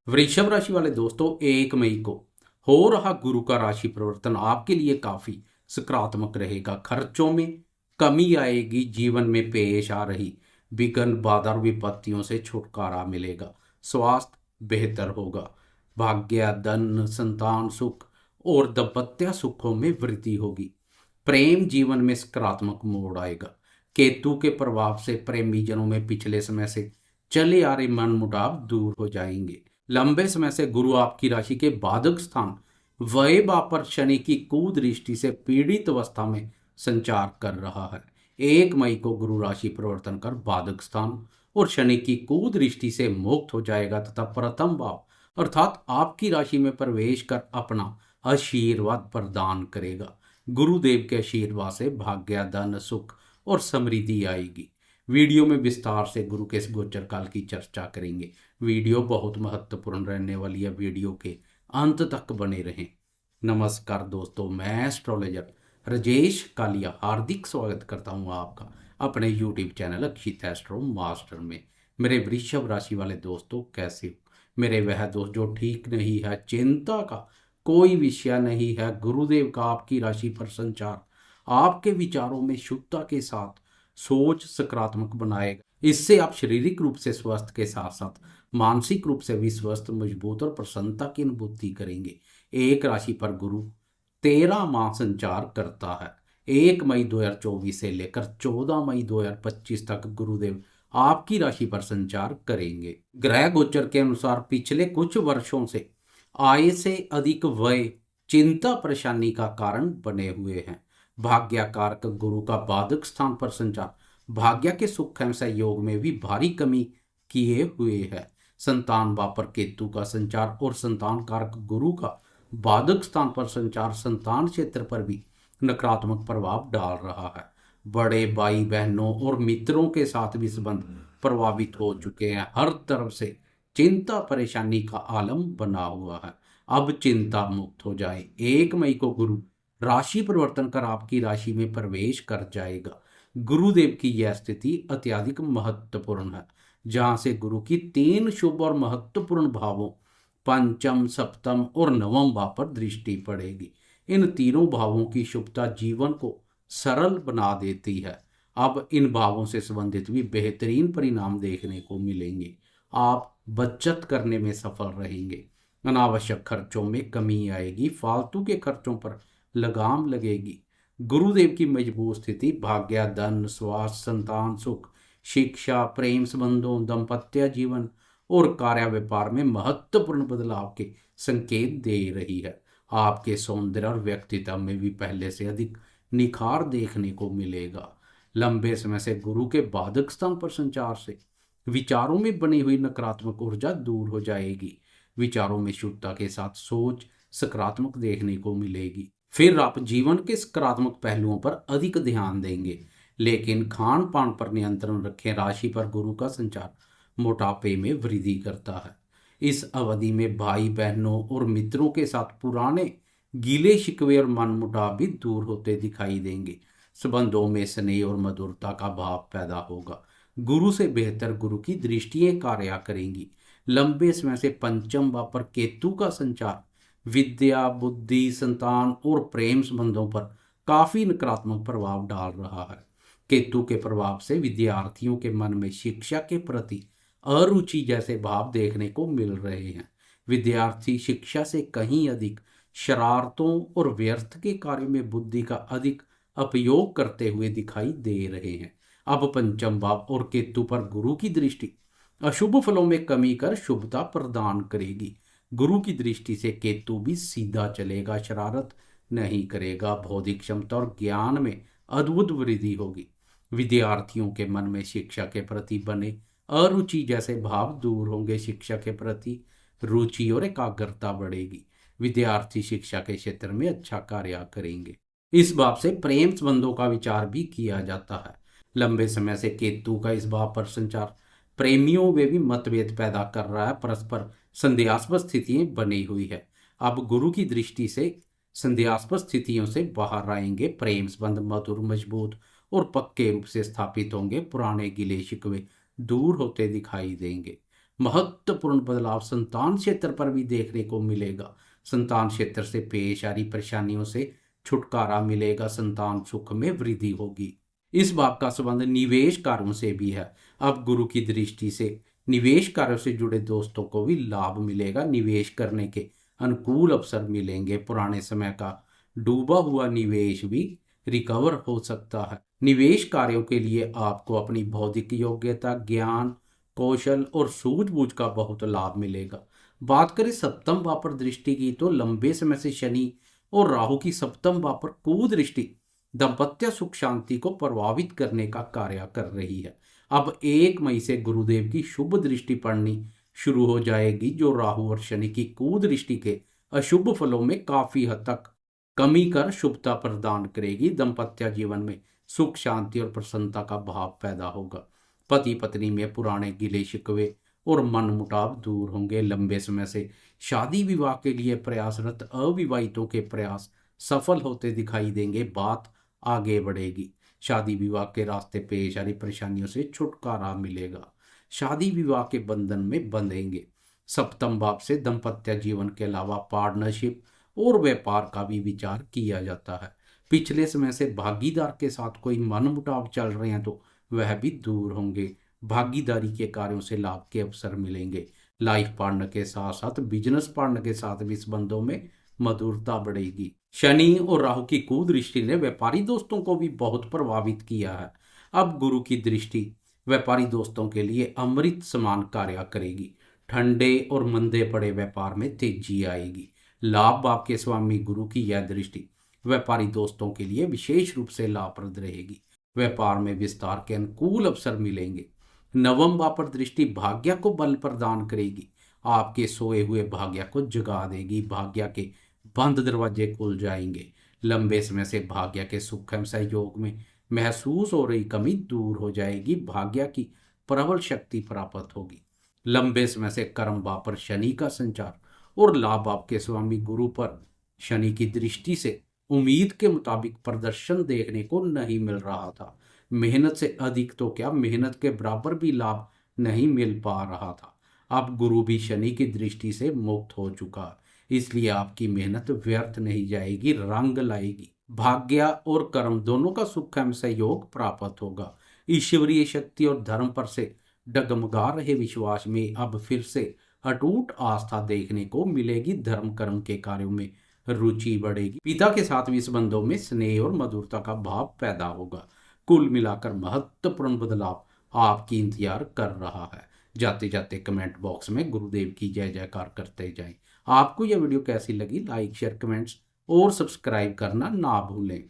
वृषभ राशि वाले दोस्तों, 1 मई को हो रहा गुरु का राशि परिवर्तन आपके लिए काफी सकारात्मक रहेगा। खर्चों में कमी आएगी, जीवन में पेश आ रही विघ्न बाधा और विपत्तियों से छुटकारा मिलेगा। स्वास्थ्य बेहतर होगा। भाग्य, धन, संतान सुख और दाम्पत्य सुखों में वृद्धि होगी। प्रेम जीवन में सकारात्मक मोड़ आएगा। केतु के प्रभाव से प्रेमी जनों में पिछले समय से चले आ रहे मनमुटाव दूर हो जाएंगे। लंबे समय से गुरु आपकी राशि के बाधक स्थान वैभव पर शनि की कुदृष्टि से पीड़ित अवस्था में संचार कर रहा है। 1 मई को गुरु राशि परिवर्तन कर बाधक स्थान और शनि की कुदृष्टि से मुक्त हो जाएगा तथा प्रथम भाव अर्थात आपकी राशि में प्रवेश कर अपना आशीर्वाद प्रदान करेगा। गुरुदेव के आशीर्वाद से भाग्य, धन, सुख और समृद्धि आएगी। वीडियो में विस्तार से गुरु के इस गोचर काल की चर्चा करेंगे। वीडियो बहुत महत्वपूर्ण रहने वाली है, वीडियो के अंत तक बने रहें। नमस्कार दोस्तों, मैं एस्ट्रोलॉजर राजेश कालिया हार्दिक स्वागत करता हूं आपका अपने यूट्यूब चैनल अक्षित एस्ट्रो मास्टर में। मेरे वृषभ राशि वाले दोस्तों, कैसे हो? मेरे वह दोस्त जो ठीक नहीं है, चिंता का कोई विषय नहीं है। गुरुदेव का आपकी राशि पर संचार आपके विचारों में शुद्धता के साथ सोच सकारात्मक बनाएगा। इससे आप शारीरिक रूप से स्वस्थ के साथ साथ मानसिक रूप से भी स्वस्थ, मजबूत और प्रसन्नता की अनुभूति करेंगे। एक राशि पर गुरु 13 माह संचार करता है। 1 मई 2024 से लेकर 14 मई 2025 तक गुरुदेव आपकी राशि पर संचार करेंगे। ग्रह गोचर के अनुसार पिछले कुछ वर्षों से आय से अधिक व्यय चिंता परेशानी का कारण बने हुए हैं। भाग्यकारक गुरु का बाधक स्थान पर संचार भाग्य के सुख एवं सहयोग में भी भारी कमी किए हुए है। संतान भाव पर केतु का संचार और संतान कारक गुरु का बाधक स्थान पर संचार संतान क्षेत्र पर भी नकारात्मक प्रभाव डाल रहा है। बड़े भाई बहनों और मित्रों के साथ भी संबंध प्रभावित हो चुके हैं। हर तरफ से चिंता परेशानी का आलम बना हुआ है। अब चिंता मुक्त हो जाए। 1 मई को गुरु राशि परिवर्तन कर आपकी राशि में प्रवेश कर जाएगा। गुरुदेव की यह स्थिति अत्यधिक महत्वपूर्ण है, जहां से गुरु की 3 शुभ और महत्वपूर्ण भावों पंचम, सप्तम और नवम भाव पर दृष्टि पड़ेगी। इन तीनों भावों की शुभता जीवन को सरल बना देती है। अब इन भावों से संबंधित भी बेहतरीन परिणाम देखने को मिलेंगे। आप बचत करने में सफल रहेंगे। अनावश्यक खर्चों में कमी आएगी। फालतू के खर्चों पर लगाम लगेगी। गुरुदेव की मजबूत स्थिति भाग्य, धन, स्वास्थ्य, संतान सुख, शिक्षा, प्रेम संबंधों, दाम्पत्य जीवन और कार्य व्यापार में महत्वपूर्ण बदलाव के संकेत दे रही है। आपके सौंदर्य और व्यक्तित्व में भी पहले से अधिक निखार देखने को मिलेगा। लंबे समय से गुरु के बाधक स्थान पर संचार से विचारों में बनी हुई नकारात्मक ऊर्जा दूर हो जाएगी। विचारों में शुद्धता के साथ सोच सकारात्मक देखने को मिलेगी। फिर आप जीवन के सकारात्मक पहलुओं पर अधिक ध्यान देंगे, लेकिन खान पान पर नियंत्रण रखें। राशि पर गुरु का संचार मोटापे में वृद्धि करता है। इस अवधि में भाई बहनों और मित्रों के साथ पुराने गीले शिकवे और मनमुटाव भी दूर होते दिखाई देंगे। संबंधों में स्नेह और मधुरता का भाव पैदा होगा। गुरु से बेहतर गुरु की दृष्टियां कार्य करेंगी। लंबे समय से पंचम भाव पर केतु का संचार विद्या, बुद्धि, संतान और प्रेम संबंधों पर काफी नकारात्मक प्रभाव डाल रहा है। केतु के प्रभाव से विद्यार्थियों के मन में शिक्षा के प्रति अरुचि जैसे भाव देखने को मिल रहे हैं। विद्यार्थी शिक्षा से कहीं अधिक शरारतों और व्यर्थ के कार्य में बुद्धि का अधिक उपयोग करते हुए दिखाई दे रहे हैं। अब पंचम भाव और केतु पर गुरु की दृष्टि अशुभ फलों में कमी कर शुभता प्रदान करेगी। गुरु की दृष्टि से केतु भी सीधा चलेगा, शरारत नहीं करेगा। बौद्धिक क्षमता और ज्ञान में अद्भुत वृद्धि होगी। विद्यार्थियों के मन में शिक्षा के प्रति बने अरुचि जैसे भाव दूर होंगे। शिक्षा के प्रति रुचि और एकाग्रता बढ़ेगी। विद्यार्थी शिक्षा के क्षेत्र में अच्छा कार्य करेंगे। इस भाव से प्रेम संबंधों का विचार भी किया जाता है। लंबे समय से केतु का इस भाव पर संचार प्रेमियों में भी मतभेद पैदा कर रहा है। परस्पर संदेहास्पद स्थितियां बनी हुई है। अब गुरु की दृष्टि से संदेहास्पद स्थितियों से बाहर आएंगे। प्रेम संबंध मधुर, मजबूत और पक्के रूप से स्थापित होंगे। पुराने गिले शिकवे दूर होते दिखाई देंगे। महत्वपूर्ण बदलाव संतान क्षेत्र पर भी देखने को मिलेगा। संतान क्षेत्र से पेश आ रही परेशानियों से छुटकारा मिलेगा, संतान सुख में वृद्धि होगी। इस भाव का संबंध निवेश कार्यों से भी है। अब गुरु की दृष्टि से निवेश कार्यों से जुड़े दोस्तों को भी लाभ मिलेगा, निवेश करने के अनुकूल अवसर मिलेंगे। पुराने समय का डूबा हुआ निवेश भी रिकवर हो सकता है। निवेश कार्यों के लिए आपको अपनी बौद्धिक योग्यता, ज्ञान, कौशल और सूझबूझ का बहुत लाभ मिलेगा। बात करें सप्तम भाव पर दृष्टि की, तो लंबे समय से शनि और राहु की सप्तम भाव पर कुदृष्टि दाम्पत्य सुख शांति को प्रभावित करने का कार्य कर रही है। अब 1 मई से गुरुदेव की शुभ दृष्टि पड़नी शुरू हो जाएगी, जो राहु और शनि की कुदृष्टि के अशुभ फलों में काफी हद तक कमी कर शुभता प्रदान करेगी। दाम्पत्य जीवन में सुख शांति और प्रसन्नता का भाव पैदा होगा। पति पत्नी में पुराने गिले शिकवे और मनमुटाव दूर होंगे। लंबे समय से शादी विवाह के लिए प्रयासरत अविवाहितों के प्रयास सफल होते दिखाई देंगे। बात आगे बढ़ेगी। शादी विवाह के रास्ते पेश आ रही परेशानियों से छुटकारा मिलेगा। शादी विवाह के बंधन में बंधेंगे। सप्तम भाव से दाम्पत्य जीवन के अलावा पार्टनरशिप और व्यापार का भी विचार किया जाता है। पिछले समय से भागीदार के साथ कोई मनमुटाव चल रहे हैं तो वह भी दूर होंगे। भागीदारी के कार्यों से लाभ के अवसर मिलेंगे। लाइफ पार्टनर के साथ साथ बिजनेस पार्टनर के साथ भी संबंधों में मधुरता बढ़ेगी। शनि और राहु की कुदृष्टि ने व्यापारी दोस्तों को भी बहुत प्रभावित किया है। अब गुरु की दृष्टि व्यापारी दोस्तों के लिए अमृत समान कार्य करेगी। ठंडे और मंदे पड़े व्यापार में तेजी आएगी। लाभ भाव के स्वामी गुरु की यह दृष्टि व्यापारी दोस्तों के लिए विशेष रूप से लाभप्रद रहेगी। व्यापार में विस्तार के अनुकूल अवसर मिलेंगे। नवम भाव पर दृष्टि भाग्य को बल प्रदान करेगी। आपके सोए हुए भाग्य को जगा देगी। भाग्य के बंद दरवाजे खुल जाएंगे। लंबे समय से भाग्य के सुख एवं सहयोग में महसूस हो रही कमी दूर हो जाएगी। भाग्य की प्रबल शक्ति प्राप्त होगी। लंबे समय से कर्म भाव पर शनि का संचार और लाभ भाव के स्वामी गुरु पर शनि की दृष्टि से उम्मीद के मुताबिक प्रदर्शन देखने को नहीं मिल रहा था। मेहनत से अधिक तो क्या, मेहनत के बराबर भी लाभ नहीं मिल पा रहा था। अब गुरु भी शनि की दृष्टि से मुक्त हो चुका, इसलिए आपकी मेहनत व्यर्थ नहीं जाएगी, रंग लाएगी। भाग्य और कर्म दोनों का सुख एवं सहयोग प्राप्त होगा। ईश्वरीय शक्ति और धर्म पर से डगमगा रहे विश्वास में अब फिर से अटूट आस्था देखने को मिलेगी। धर्म कर्म के कार्यों में रुचि बढ़ेगी। पिता के साथ भी संबंधों में स्नेह और मधुरता का भाव पैदा होगा। कुल मिलाकर महत्वपूर्ण बदलाव आपकी इंतजार कर रहा है। जाते जाते कमेंट बॉक्स में गुरुदेव की जय जयकार करते जाएं। आपको यह वीडियो कैसी लगी, लाइक शेयर कमेंट्स और सब्सक्राइब करना ना भूलें।